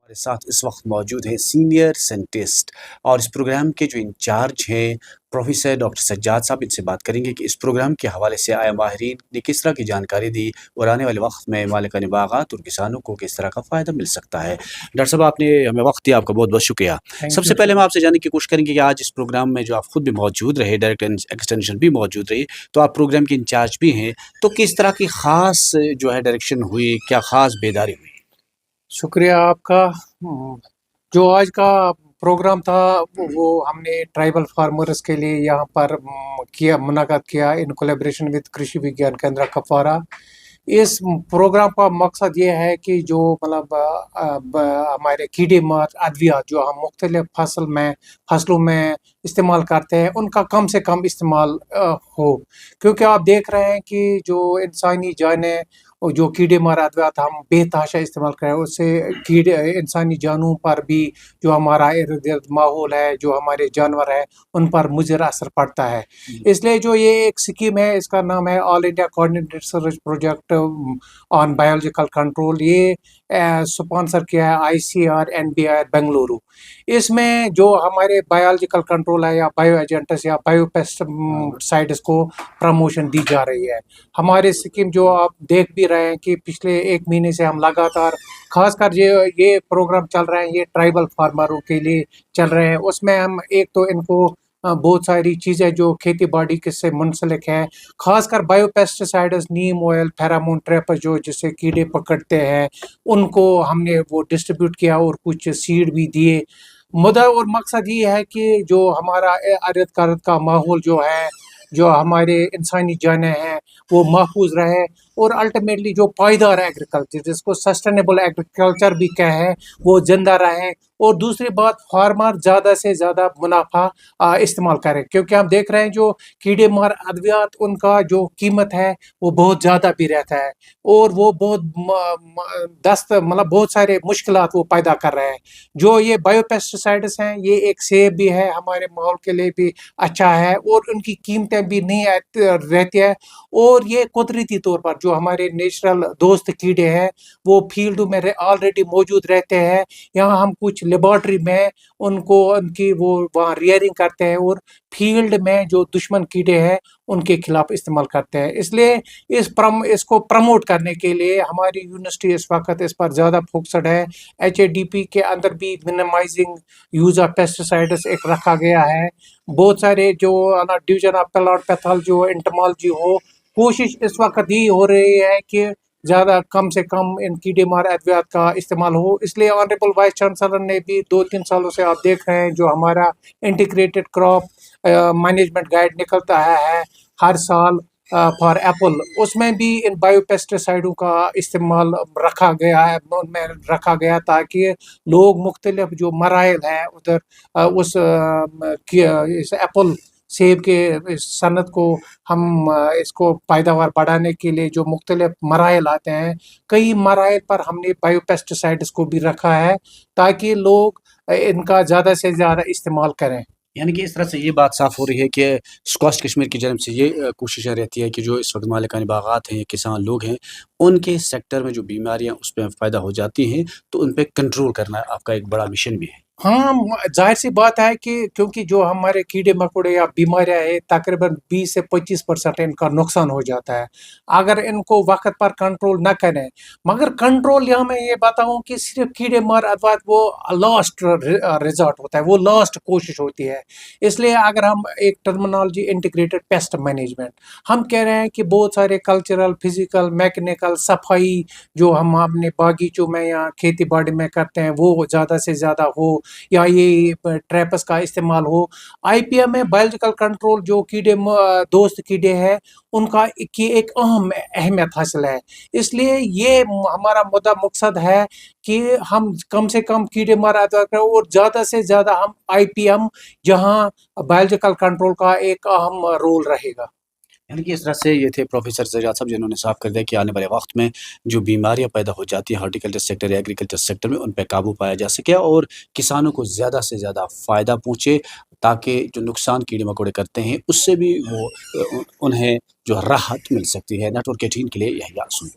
ہمارے ساتھ اس وقت موجود ہیں سینئر سائنٹسٹ اور اس پروگرام کے جو انچارج ہیں پروفیسر ڈاکٹر سجاد صاحب. ان سے بات کریں گے کہ اس پروگرام کے حوالے سے آیا ماہرین نے کس طرح کی جانکاری دی اور آنے والے وقت میں مالکان باغات اور کسانوں کو کس طرح کا فائدہ مل سکتا ہے. ڈاکٹر صاحب آپ نے ہمیں وقت دیا، آپ کا بہت بہت شکریہ. سب سے پہلے ہم آپ سے جاننے کی کوشش کریں گے کہ آج اس پروگرام میں جو آپ خود بھی موجود رہے، ڈائریکٹر ایکسٹینشن بھی موجود رہی، تو آپ پروگرام کے انچارج بھی ہیں، تو کس طرح کی خاص جو ہے ڈائریکشن ہوئی، کیا خاص بیداری ہوئی؟ شکریہ آپ کا. جو آج کا پروگرام تھا وہ ہم نے ٹرائبل فارمرز کے لیے یہاں پر منعقد کیا in collaboration with Krishi Vigyan Kendra Kupwara. اس پروگرام کا مقصد یہ ہے کہ جو ہمارے کیڑے مار ادویات جو ہم مختلف فصلوں میں استعمال کرتے ہیں ان کا کم سے کم استعمال ہو، کیونکہ آپ دیکھ رہے ہیں کہ جو انسانی جانیں جو کیڑے مار ادویات ہم بے تحاشا استعمال کریں اس سے انسانی جانوں پر بھی جو ہمارا ارد گرد ماحول ہے، جو ہمارے جانور ہیں ان پر مضر اثر پڑتا ہے. اس لیے جو یہ ایک اسکیم ہے اس کا نام ہے all India coordinated research project on biological control. یہ سپانسر کیا ہے ICAR بنگلورو. اس میں جو ہمارے بایولوجیکل کنٹرول ہے یا بایو ایجنٹس یا بایو پیسٹیسائڈس کو پروموشن دی جا رہی ہے. ہمارے اسکیم جو آپ دیکھ بھی رہے ہیں کہ پچھلے 1 مہینے سے ہم لگاتار خاص کر یہ پروگرام چل رہے ہیں، یہ ٹرائبل فارمروں کے لیے چل رہے ہیں. اس میں ہم ایک تو ان کو بہت ساری چیزیں جو کھیتی باڑی کے سے منسلک ہے، خاص کر بایو پیسٹیسائڈز، نیم آئل، پھیرامون ٹریپس جو جس سے کیڑے پکڑتے ہیں ان کو ہم نے وہ ڈسٹریبیوٹ کیا اور کچھ سیڈ بھی دیے. مدعا اور مقصد یہ ہے کہ جو ہمارا ارد گرد کا ماحول جو ہے، جو ہمارے انسانی جانیں ہیں وہ محفوظ رہے اور الٹیمیٹلی جو پائیدار ایگریکلچر جس کو سسٹینیبل ایگریکلچر بھی کہے وہ زندہ رہے. اور دوسری بات فارمر زیادہ سے زیادہ منافع استعمال کرے، کیونکہ ہم دیکھ رہے ہیں جو کیڑے مار ادویات ان کا جو قیمت ہے وہ بہت زیادہ بھی رہتا ہے اور وہ بہت سارے مشکلات وہ پیدا کر رہے ہیں. جو یہ بایو پیسٹیسائڈس ہیں یہ ایک سیب بھی ہے، ہمارے ماحول کے لیے بھی اچھا ہے اور ان کی قیمتیں بھی نہیں رہتی ہے. اور یہ قدرتی طور پر جو ہمارے نیچرل دوست کیڑے ہیں وہ فیلڈ میں آلریڈی موجود رہتے ہیں. یہاں ہم کچھ لیبارٹری میں ان کی وہ وہاں ریئرنگ کرتے ہیں اور فیلڈ میں جو دشمن کیڑے ہیں ان کے خلاف استعمال کرتے ہیں. اس لیے اس کو پروموٹ کرنے کے لیے ہماری یونیورسٹی اس وقت اس پر زیادہ فوکسڈ ہے. HADP کے اندر بھی منیمائزنگ یوز آف پیسٹیسائڈس ایک رکھا گیا ہے. بہت سارے جو ڈویژن آف پلانٹ پیتھولوجی ہو، انٹمالوجی ہو، کوشش اس وقت یہ ہو رہی ہے کہ زیادہ کم سے کم ان کیڑے مار ادویات کا استعمال ہو. اس لیے آنریبل وائس چانسلر نے بھی 2-3 سالوں سے آپ دیکھ رہے ہیں جو ہمارا انٹیگریٹڈ کراپ مینجمنٹ گائیڈ نکلتا ہے ہر سال فار ایپل، اس میں بھی ان بایو پیسٹیسائڈوں کا استعمال رکھا گیا ہے. ان میں رکھا گیا تاکہ لوگ مختلف جو مراحل ہیں ادھر اس ایپل سیب کے صنعت کو ہم اس کو پیداوار بڑھانے کے لیے جو مختلف مراحل آتے ہیں، کئی مراحل پر ہم نے بایو پیسٹیسائڈس کو بھی رکھا ہے تاکہ لوگ ان کا زیادہ سے زیادہ استعمال کریں. یعنی کہ اس طرح سے یہ بات صاف ہو رہی ہے کہ اسکواسٹ کشمیر کی جانب سے یہ کوششیں رہتی ہے کہ جو اس وقت مالکان باغات ہیں، کسان لوگ ہیں، ان کے سیکٹر میں جو بیماریاں اس پہ پیدا ہو جاتی ہیں تو ان پہ کنٹرول کرنا آپ کا ایک بڑا مشن بھی ہے. ہاں، ظاہر سی بات ہے کہ کیونکہ جو ہمارے کیڑے مکوڑے یا بیماریاں ہیں تقریباً 20 سے 25% ان کا نقصان ہو جاتا ہے اگر ان کو وقت پر کنٹرول نہ کریں. مگر کنٹرول یہاں میں یہ بتاؤں کہ صرف کیڑے مار ادویات وہ لاسٹ ریزارٹ ہوتا ہے، وہ لاسٹ کوشش ہوتی ہے. اس لیے اگر ہم ایک ٹرمنالوجی انٹیگریٹڈ پیسٹ مینجمنٹ ہم کہہ رہے ہیں کہ بہت سارے کلچرل، فزیکل، میکینیکل صفائی جو ہم اپنے باغیچوں میں یا کھیتی باڑی میں کرتے ہیں وہ زیادہ سے زیادہ ہو، یا یہ ٹریپس کا استعمال ہو. IPM میں بایولوجیکل کنٹرول جو کیڑے دوست کیڑے ہیں ان کا کی ایک اہم اہمیت حاصل ہے. اس لیے یہ ہمارا مقصد ہے کہ ہم کم سے کم کیڑے مار ادویات کریں اور زیادہ سے زیادہ ہم IPM جہاں بایولوجیکل کنٹرول کا ایک اہم رول رہے گا. یعنی کہ اس طرح سے یہ تھے پروفیسر سجاد صاحب جنہوں نے صاف کر دیا کہ آنے والے وقت میں جو بیماریاں پیدا ہو جاتی ہیں ہارٹیکلچر سیکٹر یا ایگریکلچر سیکٹر میں ان پہ قابو پایا جا سکے اور کسانوں کو زیادہ سے زیادہ فائدہ پہنچے، تاکہ جو نقصان کیڑے مکوڑے کرتے ہیں اس سے بھی وہ انہیں جو راحت مل سکتی ہے. نیٹ ورک 18 کے لیے یحییٰ سلطان.